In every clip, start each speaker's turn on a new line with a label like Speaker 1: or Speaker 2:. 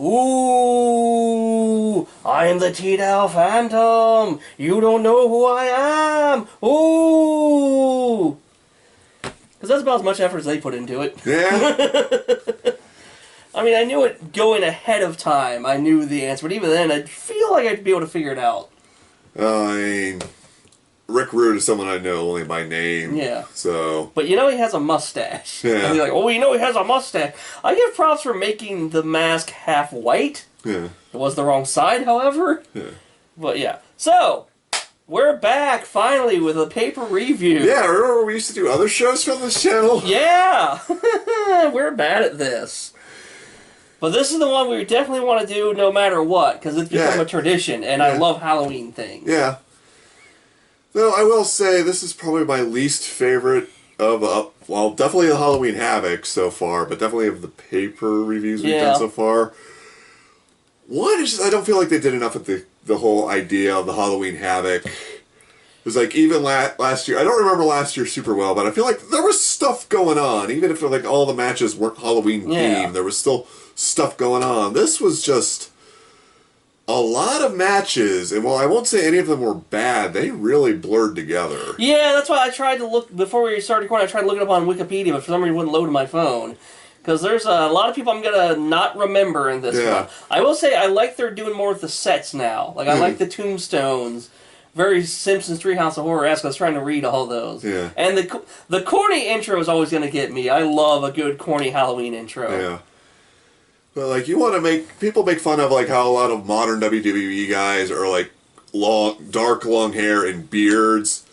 Speaker 1: Ooh, I am the TDOW Phantom. You don't know who I am. Ooh. Because that's about as much effort as they put into it.
Speaker 2: Yeah.
Speaker 1: I mean, I knew it going ahead of time. I knew the answer, but even then, I feel like I'd be able to figure it out.
Speaker 2: I mean, Rick Rude is someone I know only by name.
Speaker 1: Yeah.
Speaker 2: So.
Speaker 1: But you know he has a mustache.
Speaker 2: Yeah.
Speaker 1: And you're like, oh, you know he has a mustache. I give props for making the mask half white.
Speaker 2: Yeah.
Speaker 1: It was the wrong side, however.
Speaker 2: Yeah.
Speaker 1: But yeah. So, we're back finally with a paper review.
Speaker 2: Yeah, remember we used to do other shows from this channel?
Speaker 1: Yeah. We're bad at this. But this is the one we definitely want to do no matter what, because it's become a tradition, and I love Halloween things.
Speaker 2: Yeah. Though I will say, this is probably my least favorite of, well, definitely the Halloween Havoc so far, but definitely of the paper reviews we've done so far. One is just, I don't feel like they did enough with the whole idea of the Halloween Havoc. It was like, even last year, I don't remember last year super well, but I feel like there was stuff going on. Even if like all the matches weren't Halloween themed, there was still stuff going on. This was just a lot of matches, and while I won't say any of them were bad, they really blurred together. Yeah,
Speaker 1: that's why I tried to look, before we started recording, I tried to look it up on Wikipedia, but for some reason it wouldn't load to my phone. Because there's a lot of people I'm going to not remember in this one. I will say I like they're doing more with the sets now. Like, I like the tombstones. Very Simpsons Treehouse of Horror-esque. I was trying to read all those.
Speaker 2: Yeah.
Speaker 1: And the corny intro is always going to get me. I love a good corny Halloween intro.
Speaker 2: Yeah. But, like, you want to people make fun of, like, how a lot of modern WWE guys are, like, dark long hair and beards.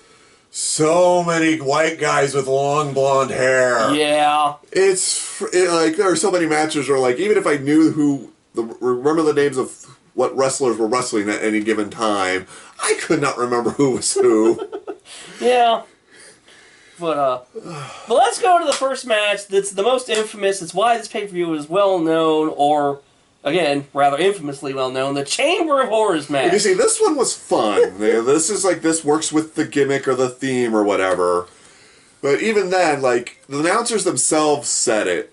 Speaker 2: So many white guys with long blonde hair.
Speaker 1: Yeah.
Speaker 2: Like, there are so many matches where, like, even if I knew remember the names of what wrestlers were wrestling at any given time, I could not remember who was who.
Speaker 1: Yeah. But let's go to the first match that's the most infamous. It's why this pay-per-view is well-known, or, again, rather infamously well-known, the Chamber of Horrors match.
Speaker 2: You see, this one was fun. This is like, this works with the gimmick or the theme or whatever. But even then, like, the announcers themselves said it.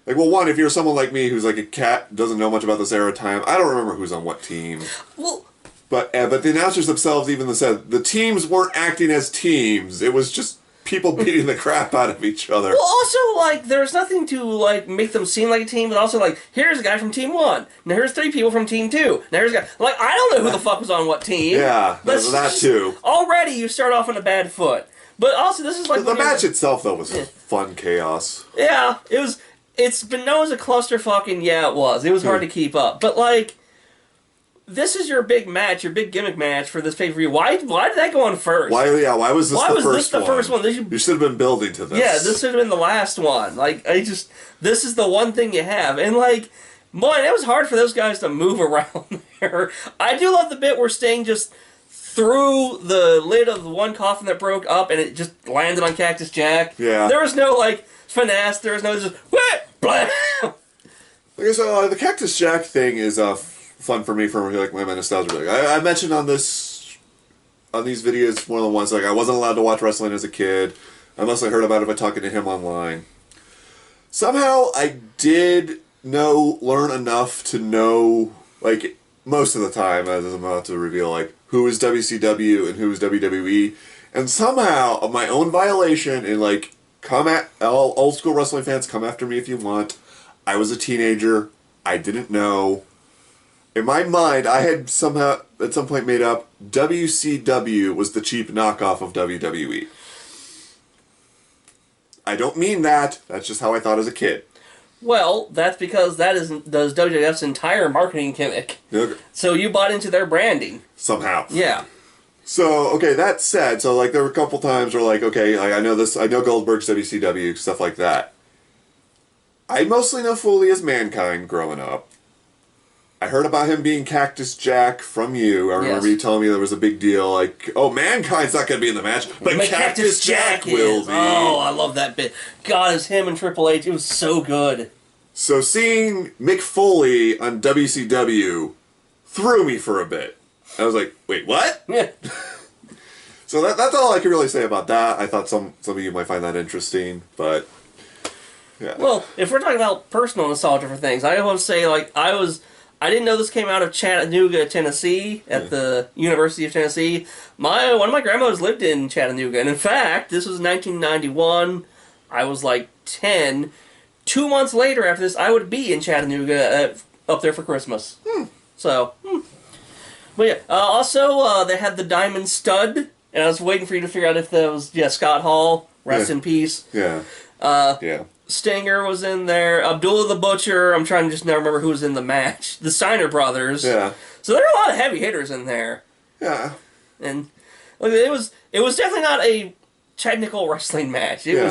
Speaker 2: Like, well, one, if you're someone like me who's like a cat, doesn't know much about this era time, I don't remember who's on what team.
Speaker 1: Well,
Speaker 2: but the announcers themselves even said the teams weren't acting as teams. It was just people beating the crap out of each other.
Speaker 1: Well, also, like, there's nothing to, like, make them seem like a team, but also, like, here's a guy from Team 1. Now here's 3 people from Team 2. Now here's a guy... Like, I don't know who the fuck was on what team.
Speaker 2: Yeah, that too.
Speaker 1: Already you start off on a bad foot. But also, this is like...
Speaker 2: The match itself, though, was fun chaos.
Speaker 1: Yeah, it was... It's been known as a clusterfuck, and yeah, it was. It was hard to keep up. But, like... This is your big match, your big gimmick match for this pay-per-view. Why did that go on first?
Speaker 2: Why was this the first one? You should have been building to this.
Speaker 1: Yeah, this should have been the last one. Like, this is the one thing you have. And, like, man, it was hard for those guys to move around there. I do love the bit where Sting just threw the lid of the one coffin that broke up and it just landed on Cactus Jack.
Speaker 2: Yeah.
Speaker 1: There was no, like, finesse. There was no just, blah.
Speaker 2: Like, so, the Cactus Jack thing is, fun for me for like my nostalgia. Like, I mentioned on these videos more than once, like, I wasn't allowed to watch wrestling as a kid unless I heard about it by talking to him online. Somehow I did learn enough to know, like, most of the time, as I'm about to reveal, like, who is WCW and who is WWE, and somehow of my own violation, and like, all old school wrestling fans, come after me if you want. I was a teenager. I didn't know. In my mind, I had somehow, at some point, made up WCW was the cheap knockoff of WWE. I don't mean that. That's just how I thought as a kid.
Speaker 1: Well, that's because that does WWF's entire marketing gimmick.
Speaker 2: Okay.
Speaker 1: So you bought into their branding.
Speaker 2: Somehow.
Speaker 1: Yeah.
Speaker 2: So, okay, that said, so, like, there were a couple times where, like, okay, like, I know Goldberg's WCW, stuff like that. I mostly know Foley as Mankind growing up. I heard about him being Cactus Jack from you. I remember you telling me there was a big deal, like, oh, Mankind's not going to be in the match, but Cactus Jack will be.
Speaker 1: Oh, I love that bit. God, it was him and Triple H. It was so good.
Speaker 2: So seeing Mick Foley on WCW threw me for a bit. I was like, wait, what?
Speaker 1: Yeah.
Speaker 2: So that's all I can really say about that. I thought some of you might find that interesting, but... Yeah.
Speaker 1: Well, if we're talking about personal nostalgia for things, I want to say, like, I didn't know this came out of Chattanooga, Tennessee, at the University of Tennessee. One of my grandmothers lived in Chattanooga, and in fact, this was 1991. I was like 10. 2 months later after this, I would be in Chattanooga up there for Christmas. So, But yeah, also, they had the Diamond Stud, and I was waiting for you to figure out if that was, Scott Hall, rest in peace.
Speaker 2: Yeah.
Speaker 1: Stinger was in there. Abdullah the Butcher. I'm trying to just now remember who was in the match. The Steiner brothers.
Speaker 2: Yeah.
Speaker 1: So there are a lot of heavy hitters in there.
Speaker 2: Yeah.
Speaker 1: And look, it was definitely not a technical wrestling match. It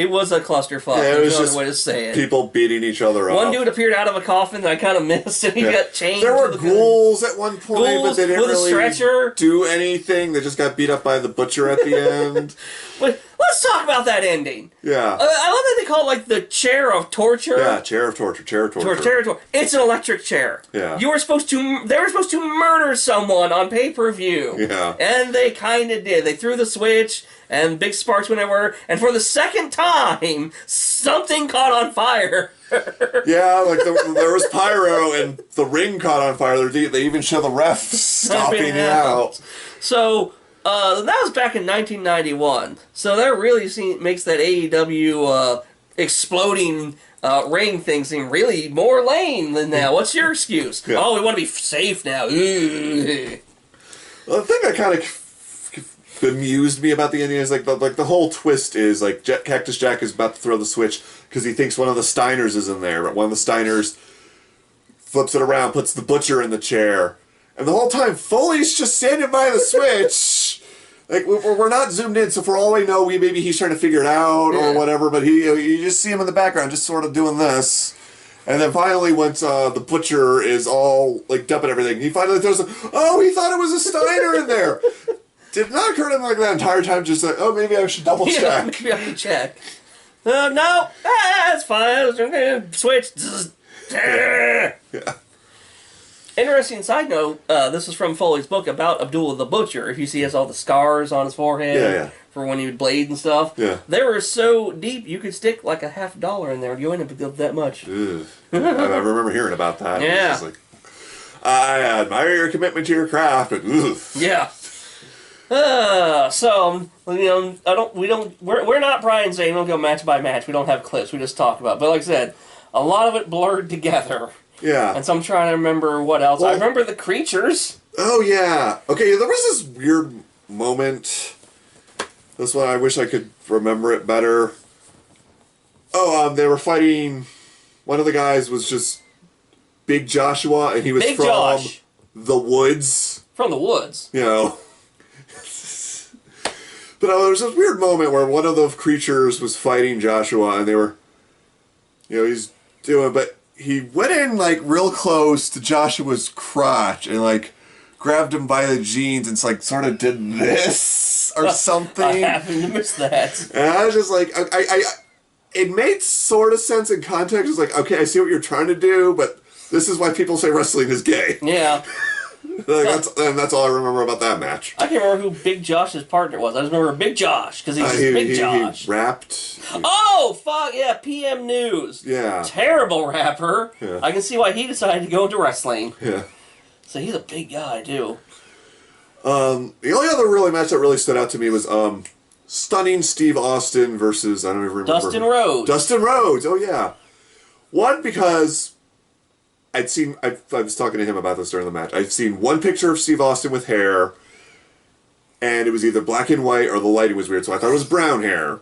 Speaker 1: was a clusterfuck.
Speaker 2: Yeah, it was
Speaker 1: no
Speaker 2: just
Speaker 1: other way to say it.
Speaker 2: People beating each other up.
Speaker 1: One dude appeared out of a coffin that I kind of missed, and he got chained.
Speaker 2: There were ghouls at one point, but they didn't really do anything. They just got beat up by the Butcher at the end.
Speaker 1: But let's talk about that ending.
Speaker 2: Yeah.
Speaker 1: I love that they call it, like, the chair of torture.
Speaker 2: Yeah, chair of torture. Chair of torture.
Speaker 1: It's an electric chair.
Speaker 2: Yeah.
Speaker 1: They were supposed to murder someone on pay-per-view.
Speaker 2: Yeah.
Speaker 1: And they kind of did. They threw the switch, and big sparks went everywhere, and for the second time, something caught on fire.
Speaker 2: Yeah, like there was pyro, and the ring caught on fire. They even show the ref stomping it out.
Speaker 1: So, that was back in 1991. So that really makes that AEW exploding ring thing seem really more lame than now. What's your excuse?
Speaker 2: Yeah.
Speaker 1: Oh, we want to be safe now.
Speaker 2: Well, the thing that kind of bemused me about the ending is like the whole twist is like Cactus Jack is about to throw the switch because he thinks one of the Steiners is in there, but one of the Steiners flips it around, puts the Butcher in the chair, and the whole time Foley's just standing by the switch. Like we're not zoomed in, so for all we know, maybe he's trying to figure it out or whatever. But you just see him in the background, just sort of doing this. And then finally, once the Butcher is all like dumping everything, he finally throws. He thought it was a Steiner in there. Did not occur to him like that entire time. Just like, maybe I should double check.
Speaker 1: Yeah, maybe I should check. No, it's fine. Switch.
Speaker 2: Yeah.
Speaker 1: Interesting side note, this is from Foley's book about Abdullah the Butcher. If you see, he has all the scars on his forehead for when he would blade and stuff.
Speaker 2: Yeah.
Speaker 1: They were so deep, you could stick like a $50 in there and you wouldn't have built that much.
Speaker 2: I remember hearing about that.
Speaker 1: Yeah.
Speaker 2: It's like, I admire your commitment to your craft, but
Speaker 1: Yeah. So, we're not Brian Zane. We don't go match by match. We don't have clips. We just talk about it. But like I said, a lot of it blurred together.
Speaker 2: Yeah.
Speaker 1: And so I'm trying to remember what else. I remember the creatures.
Speaker 2: Oh, yeah. Okay, there was this weird moment. This one, I wish I could remember it better. They were fighting. One of the guys was just Big Joshua, and he was from
Speaker 1: Josh.
Speaker 2: the woods.
Speaker 1: From the woods.
Speaker 2: You know. But there was this weird moment where one of the creatures was fighting Joshua, and they were, he's doing, but he went in, like, real close to Joshua's crotch and, like, grabbed him by the jeans and, like, sort of did this or something.
Speaker 1: I happened to miss that.
Speaker 2: And I was just like, it made sort of sense in context. It's like, okay, I see what you're trying to do, but this is why people say wrestling is gay.
Speaker 1: Yeah.
Speaker 2: That's all I remember about that match.
Speaker 1: I can't remember who Big Josh's partner was. I just remember Big Josh, because he's Big Josh.
Speaker 2: He rapped.
Speaker 1: Oh, fuck, yeah, PM News.
Speaker 2: Yeah.
Speaker 1: Terrible rapper.
Speaker 2: Yeah.
Speaker 1: I can see why he decided to go into wrestling.
Speaker 2: Yeah.
Speaker 1: So he's a big guy, too.
Speaker 2: The only other really match that really stood out to me was Stunning Steve Austin versus, I don't even remember.
Speaker 1: Dustin Rhodes.
Speaker 2: Dustin Rhodes, oh yeah. One, because I was talking to him about this during the match. I've seen one picture of Steve Austin with hair, and it was either black and white or the lighting was weird, so I thought it was brown hair.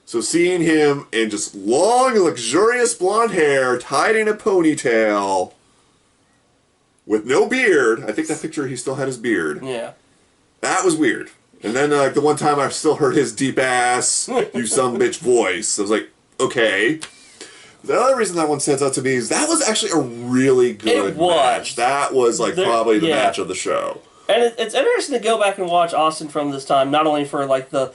Speaker 2: So seeing him in just long, luxurious blonde hair, tied in a ponytail, with no beard. I think that picture he still had his beard.
Speaker 1: Yeah.
Speaker 2: That was weird. And then the one time I still heard his deep ass, you some bitch voice. I was like, okay. The other reason that one stands out to me is that was actually a really good match. That was probably the match of the show.
Speaker 1: And it's interesting to go back and watch Austin from this time, not only for like the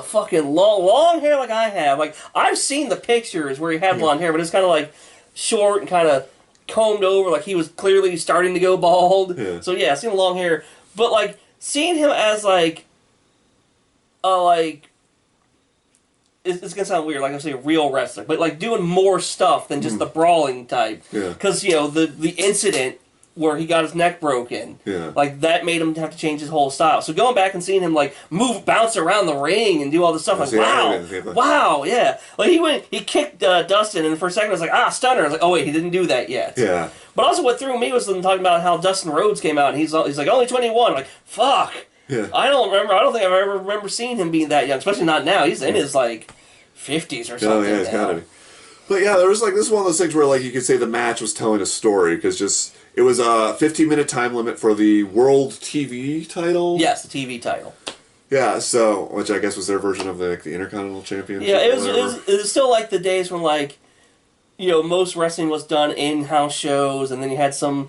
Speaker 1: fucking long hair like I have. Like I've seen the pictures where he had blonde hair, but it's kind of like short and kind of combed over, like he was clearly starting to go bald.
Speaker 2: Yeah.
Speaker 1: So yeah, I've seen long hair, but like seeing him as like a it's gonna sound weird, like I say, real wrestler, but like doing more stuff than just the brawling type.
Speaker 2: Yeah.
Speaker 1: Because the incident where he got his neck broken, like that made him have to change his whole style. So going back and seeing him like bounce around the ring and do all this stuff, like wow, yeah. Like he kicked Dustin, and for a second I was like, stunner. I was like, oh wait, he didn't do that yet.
Speaker 2: Yeah.
Speaker 1: But also what threw me was them talking about how Dustin Rhodes came out and he's like only 21. I'm like, fuck.
Speaker 2: Yeah.
Speaker 1: I don't think I've ever remember seeing him being that young, especially not now. He's in his like 50s or something.
Speaker 2: Oh yeah, it's gotta be. But yeah, there was like this is one of those things where like you could say the match was telling a story because it was a 15-minute time limit for the World TV title.
Speaker 1: Yes, the TV title.
Speaker 2: Yeah, so which I guess was their version of the Intercontinental Championship.
Speaker 1: Yeah, it was still like the days when like most wrestling was done in house shows, and then you had some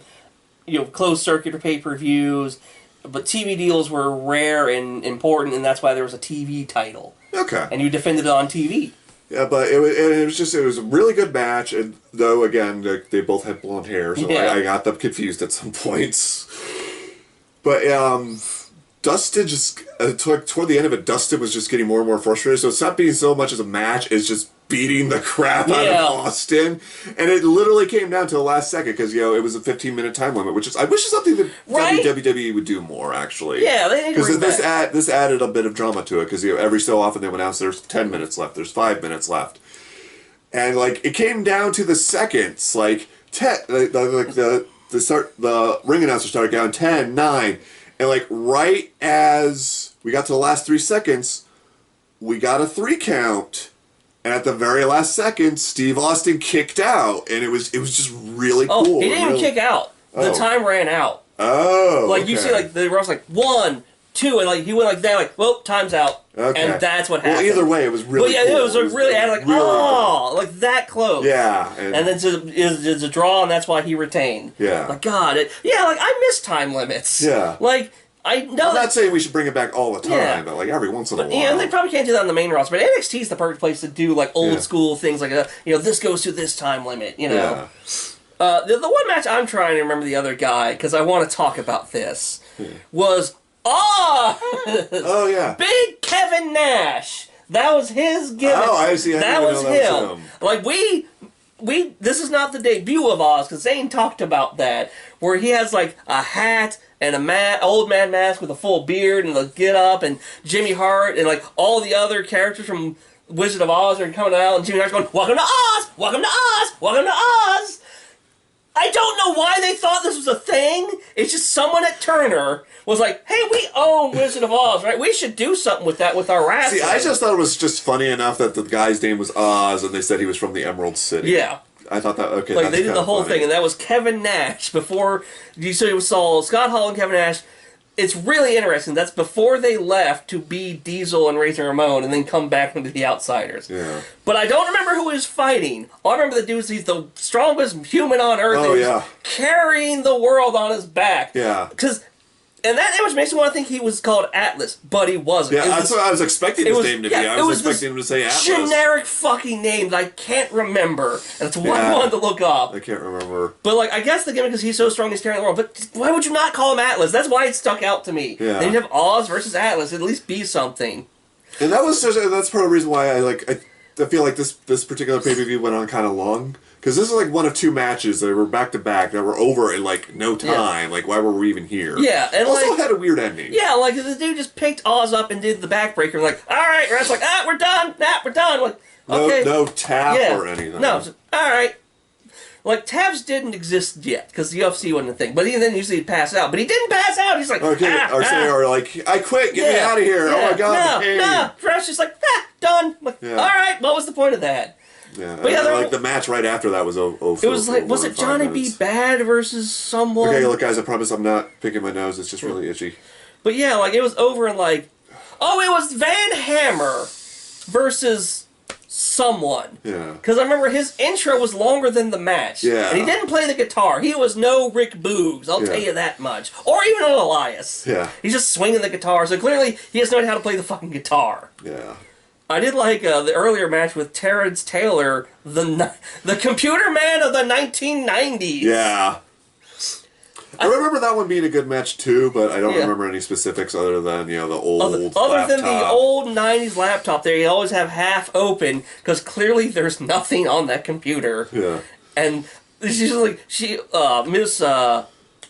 Speaker 1: closed circuit or pper-views, but TV deals were rare and important, and that's why there was a TV title.
Speaker 2: Okay.
Speaker 1: And you defended it on TV.
Speaker 2: Yeah, but it was a really good match, and though again they both had blonde hair, so I got them confused at some points. But Dustin just toward the end of it, Dustin was just getting more and more frustrated. So it's not being so much as a match; it's just beating the crap out of Austin, and it literally came down to the last second because it was a 15-minute time limit, which is I wish is something that WWE would do more actually.
Speaker 1: Yeah, they need to bring
Speaker 2: this added a bit of drama to it because every so often they would announce there's 10 minutes left, there's 5 minutes left, and like it came down to the seconds, like the ring announcer started down 10, 9, and like right as we got to the last 3 seconds, we got a 3 count. And at the very last second, Steve Austin kicked out, and it was just really cool.
Speaker 1: Oh, he didn't even kick out. The time ran out.
Speaker 2: Oh,
Speaker 1: like you see, like the ref's like 1, 2, and like he went like that, like well, time's out, and that's what happened.
Speaker 2: Well, either way, it was really. But
Speaker 1: yeah, cool. It was really added like cool. Like that close.
Speaker 2: Yeah,
Speaker 1: and then it's a draw, and that's why he retained.
Speaker 2: Yeah.
Speaker 1: Like God, like I miss time limits.
Speaker 2: Yeah.
Speaker 1: Like. I'm
Speaker 2: not saying we should bring it back all the time, but like every once in a while.
Speaker 1: Yeah, they probably can't do that on the main roster, but NXT is the perfect place to do like old school things like this goes to this time limit, Yeah. The one match I'm trying to remember the other guy because I want to talk about this was
Speaker 2: oh yeah,
Speaker 1: Big Kevin Nash. That was his gimmick.
Speaker 2: Oh, I see.
Speaker 1: That was him. Like we this is not the debut of Oz because Zane talked about that where he has like a hat and a old man mask with a full beard and the get up and Jimmy Hart and like all the other characters from Wizard of Oz are coming out and Jimmy Hart's going, "Welcome to Oz! Welcome to Oz! Welcome to Oz!" I don't know why they thought this was a thing. It's just someone at Turner was like, "Hey, we own Wizard of Oz, right? We should do something with that with our wrestling."
Speaker 2: See, I just thought it was just funny enough that the guy's name was Oz and they said he was from the Emerald City.
Speaker 1: Yeah.
Speaker 2: I thought that, okay,
Speaker 1: like,
Speaker 2: that's
Speaker 1: they did the whole
Speaker 2: funny.
Speaker 1: thing, and that was Kevin Nash before you saw Scott Hall and Kevin Nash. It's really interesting. That's before they left to be Diesel and Razor Ramon and then come back into the Outsiders.
Speaker 2: Yeah.
Speaker 1: But I don't remember who he was fighting. All I remember the dude he's the strongest human on Earth.
Speaker 2: Oh, yeah.
Speaker 1: Carrying the world on his back.
Speaker 2: Yeah.
Speaker 1: And that image makes me want to think he was called Atlas, but he wasn't.
Speaker 2: Yeah, that's what I was expecting his name to be. I was expecting him to say Atlas.
Speaker 1: Generic fucking name that I can't remember. And that's what I wanted to look up.
Speaker 2: I can't remember.
Speaker 1: But, like, I guess the gimmick is he's so strong he's carrying the world. But why would you not call him Atlas? That's why it stuck out to me.
Speaker 2: Yeah.
Speaker 1: Then you have Oz versus Atlas. At least be something.
Speaker 2: And that's part of the reason why I feel like this particular pay-per-view went on kind of long. Because this is like one of 2 matches that were back-to-back that were over in like no time. Yeah. Like, why were we even here?
Speaker 1: Yeah, and
Speaker 2: also had a weird ending.
Speaker 1: Yeah, like the dude just picked Oz up and did the backbreaker. And like, all right, and it's like, we're done. We're done. Like, okay.
Speaker 2: No tap or anything.
Speaker 1: No, just, all right. Like, taps didn't exist yet because the UFC wasn't a thing. But then usually he'd pass out. But he didn't pass out. He's like,
Speaker 2: okay, or like, I quit. Get me out of here.
Speaker 1: Yeah,
Speaker 2: oh my god.
Speaker 1: No. Fresh just like, done. Like, all right. What was the point of that?
Speaker 2: Yeah, but like the match right after that was
Speaker 1: it was like, was it Johnny B. Bad versus someone?
Speaker 2: Okay, look, guys, I promise I'm not picking my nose. It's just really itchy.
Speaker 1: But yeah, like it was over in like, it was Van Hammer versus someone.
Speaker 2: Yeah.
Speaker 1: Because I remember his intro was longer than the match.
Speaker 2: Yeah.
Speaker 1: And he didn't play the guitar. He was no Rick Boogs, I'll tell you that much. Or even an Elias.
Speaker 2: Yeah.
Speaker 1: He's just swinging the guitar, so clearly he has no idea how to play the fucking guitar.
Speaker 2: Yeah.
Speaker 1: I did like the earlier match with Terrence Taylor, the computer man of the 1990s.
Speaker 2: Yeah. I remember that one being a good match too, but I don't remember any specifics other than the old
Speaker 1: other than the old '90s laptop. They always have half open because clearly there's nothing on that computer.
Speaker 2: Yeah,
Speaker 1: and she's like Miss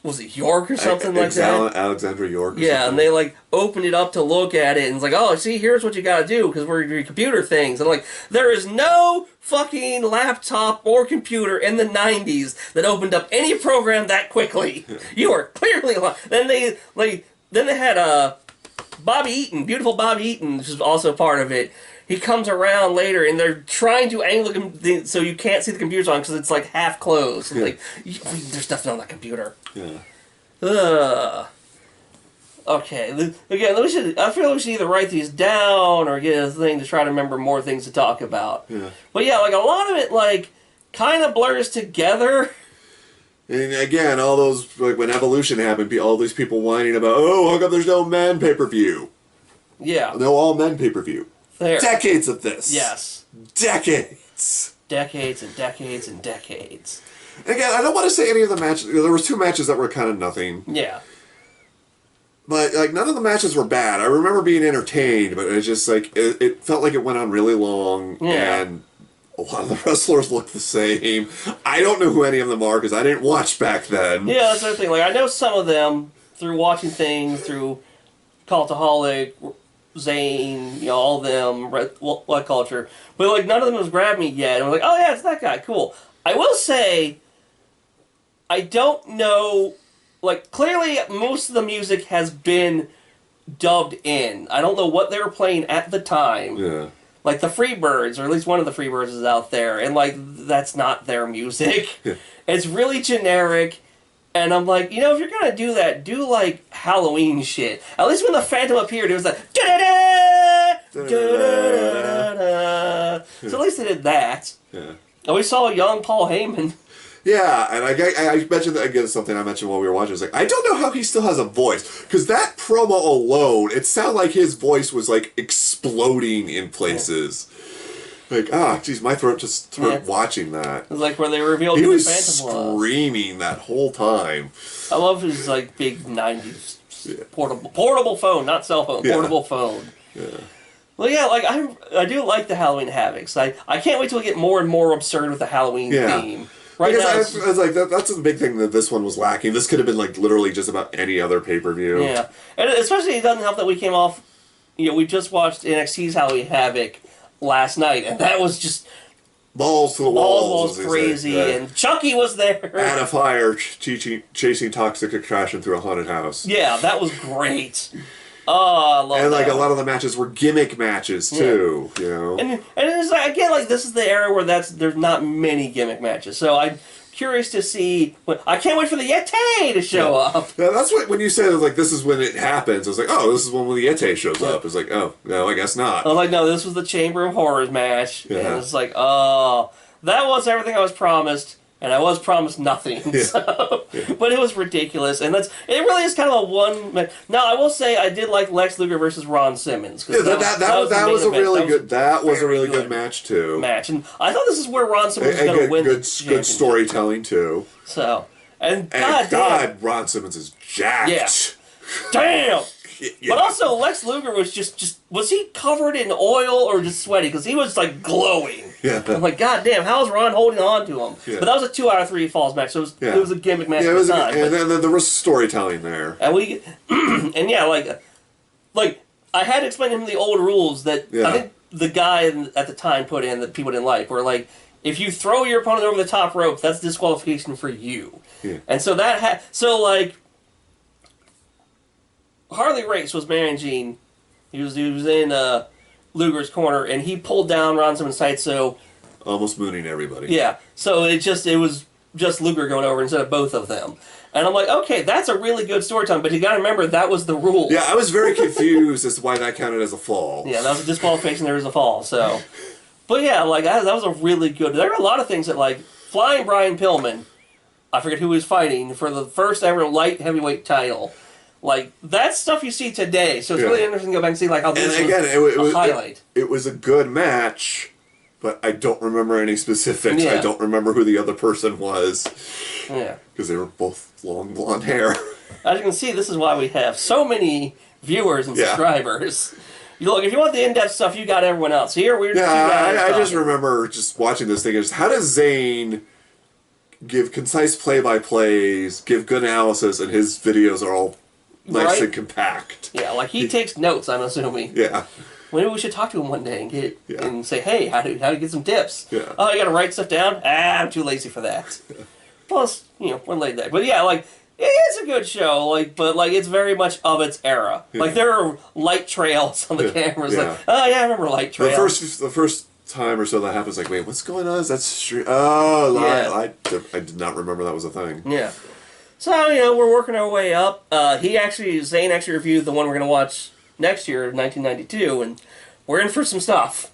Speaker 1: was it York or something like that?
Speaker 2: Alexandra York.
Speaker 1: Yeah, and they like opened it up to look at it, and it's like, oh, see, here's what you got to do because we're doing computer things. And like, there is no fucking laptop or computer in the '90s that opened up any program that quickly. Yeah. You are clearly lying. Then they had Bobby Eaton, beautiful Bobby Eaton, which is also part of it. He comes around later, and they're trying to angle him so you can't see the computer's on because it's like half closed. Yeah. Like, there's nothing on that computer.
Speaker 2: Yeah.
Speaker 1: Ugh. Okay. Again, I feel like we should either write these down or get a thing to try to remember more things to talk about.
Speaker 2: Yeah.
Speaker 1: But yeah, like a lot of it, like kind of blurs together.
Speaker 2: And again, all those like when Evolution happened, all these people whining about, oh, how come there's no men pay-per-view?
Speaker 1: Yeah.
Speaker 2: No all men pay-per-view.
Speaker 1: There.
Speaker 2: Decades of this.
Speaker 1: Yes.
Speaker 2: Decades.
Speaker 1: Decades and decades and decades.
Speaker 2: And again, I don't want to say any of the matches. There was 2 matches that were kind of nothing.
Speaker 1: Yeah.
Speaker 2: But like none of the matches were bad. I remember being entertained, but it's just like it felt like it went on really long, and a lot of the wrestlers looked the same. I don't know who any of them are because I didn't watch back then.
Speaker 1: Yeah, that's the other thing. Like I know some of them through watching things through Cultaholic, Zane, all of them, What Culture, but like none of them has grabbed me yet. And I'm like, oh yeah, it's that guy, cool. I will say, I don't know. Like, clearly, most of the music has been dubbed in. I don't know what they were playing at the time.
Speaker 2: Yeah.
Speaker 1: Like, the Freebirds, or at least one of the Freebirds is out there, and, like, that's not their music.
Speaker 2: Yeah.
Speaker 1: It's really generic, and I'm like, if you're gonna do that, do, like, Halloween shit. At least when the Phantom appeared, it was like, da-da-da! Da-da-da-da-da. So at least they did that.
Speaker 2: Yeah.
Speaker 1: And we saw young Paul Heyman.
Speaker 2: Yeah, and I mentioned that again, something I mentioned while we were watching. It's like, I don't know how he still has a voice. Because that promo alone, it sounded like his voice was, like, exploding in places. Yeah. Like, geez, my throat just hurt watching that.
Speaker 1: It was like where they revealed
Speaker 2: he
Speaker 1: who
Speaker 2: was
Speaker 1: the Phantom
Speaker 2: screaming that whole time.
Speaker 1: I love his, like, big 90s portable phone, not cell phone, portable phone.
Speaker 2: Yeah.
Speaker 1: Well, yeah, like, I do like the Halloween Havocs. I can't wait till we get more and more absurd with the Halloween theme. Right now,
Speaker 2: it's like that's the big thing that this one was lacking. This could have been like literally just about any other pay-per-view.
Speaker 1: Yeah, and especially it doesn't help that we came off. We just watched NXT's Halloween Havoc last night, and that was just
Speaker 2: balls to the walls.
Speaker 1: Was crazy, and Chucky was there.
Speaker 2: Out of fire, chasing toxic crashing through a haunted house.
Speaker 1: Yeah, that was great. Oh, I love that.
Speaker 2: And like a lot of the matches were gimmick matches too,
Speaker 1: And it's like again, like this is the era where there's not many gimmick matches. So I'm curious to see. I can't wait for the Yeti to show up.
Speaker 2: Yeah, that's what when you said like this is when it happens. I was like, oh, this is when the Yeti shows up. It's like, oh, no, I guess not.
Speaker 1: I was like, no, this was the Chamber of Horrors match, and it's like, oh, that was everything I was promised. And I was promised nothing, but it was ridiculous, and it really is kind of a one. Now I will say I did like Lex Luger versus Ron Simmons.
Speaker 2: Yeah, that was a really good match too.
Speaker 1: And I thought this is where Ron Simmons was going to win.
Speaker 2: Good storytelling too.
Speaker 1: So and
Speaker 2: God, Ron Simmons is jacked.
Speaker 1: Yeah. Damn. Yeah. But also, Lex Luger was was he covered in oil or just sweaty? Because he was, like, glowing.
Speaker 2: Yeah.
Speaker 1: I'm like, God damn, how is Ron holding on to him? Yeah. But that was a 2 out of 3 falls match, so it was a gimmick match at the time.
Speaker 2: And then there was storytelling there.
Speaker 1: And and yeah, like, I had to explain to him the old rules that I think the guy at the time put in that people didn't like, where, like, if you throw your opponent over the top rope, that's disqualification for you.
Speaker 2: Yeah.
Speaker 1: And so Harley Race was managing. He was in Luger's corner, and he pulled down Ron Simmons' tights, so
Speaker 2: almost mooning everybody.
Speaker 1: Yeah, so it was just Luger going over instead of both of them, and I'm like, okay, that's a really good storytelling, but you got to remember that was the rule.
Speaker 2: Yeah, I was very confused as to why that counted as a fall.
Speaker 1: Yeah, that was a disqualification. There was a fall. So, but yeah, like that was a really good. There were a lot of things that like Flying Brian Pillman. I forget who he was fighting for the first ever light heavyweight title. Like, that's stuff you see today, so it's really interesting to go back and see, like, how this was a highlight.
Speaker 2: It was a good match, but I don't remember any specifics.
Speaker 1: Yeah.
Speaker 2: I don't remember who the other person was.
Speaker 1: Yeah.
Speaker 2: Because they were both long blonde hair.
Speaker 1: As you can see, this is why we have so many viewers and subscribers. You look, if you want the in-depth stuff, you got everyone else. Here we're
Speaker 2: I just remember just watching this thing. How does Zane give concise play-by-plays, give good analysis, and his videos are all nice and compact?
Speaker 1: Yeah, like he takes notes, I'm assuming.
Speaker 2: Yeah.
Speaker 1: Maybe we should talk to him one day and say, hey, how to get some tips.
Speaker 2: Yeah.
Speaker 1: Oh, you got to write stuff down? I'm too lazy for that. Plus, we're laid back. But yeah, like, it's a good show, like, but like it's very much of its era. Yeah. Like there are light trails on the cameras. Like, oh yeah, I remember light trails.
Speaker 2: The first time or so that happens, like, wait, what's going on? Is that street? Oh, I did not remember that was a thing.
Speaker 1: Yeah. So we're working our way up. Zane actually reviewed the one we're gonna watch next year, 1992, and we're in for some stuff.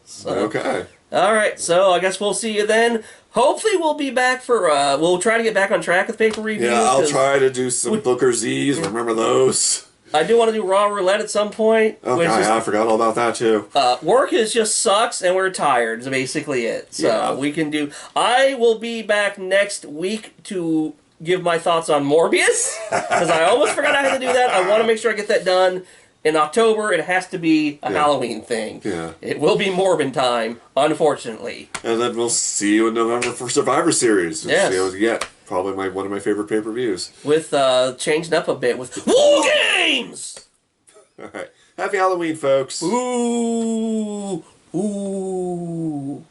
Speaker 1: So,
Speaker 2: okay.
Speaker 1: All right. So I guess we'll see you then. Hopefully we'll be back for, we'll try to get back on track with paper reviews.
Speaker 2: Yeah, I'll try to do some Booker Z's, remember those.
Speaker 1: I do want to do Raw Roulette at some point.
Speaker 2: Okay, I forgot all about that too.
Speaker 1: Work just sucks and we're tired, is basically it. So we can do, I will be back next week to give my thoughts on Morbius, because I almost forgot I had to do that. I want to make sure I get that done. In October, it has to be a Halloween thing. Yeah. It will be Morbin time, unfortunately. And
Speaker 2: then we'll see you in November for Survivor Series.
Speaker 1: Yes.
Speaker 2: See how we get. Probably one of my favorite pay-per-views.
Speaker 1: With, changed up a bit with War Games!
Speaker 2: All right. Happy Halloween, folks.
Speaker 1: Ooh. Ooh.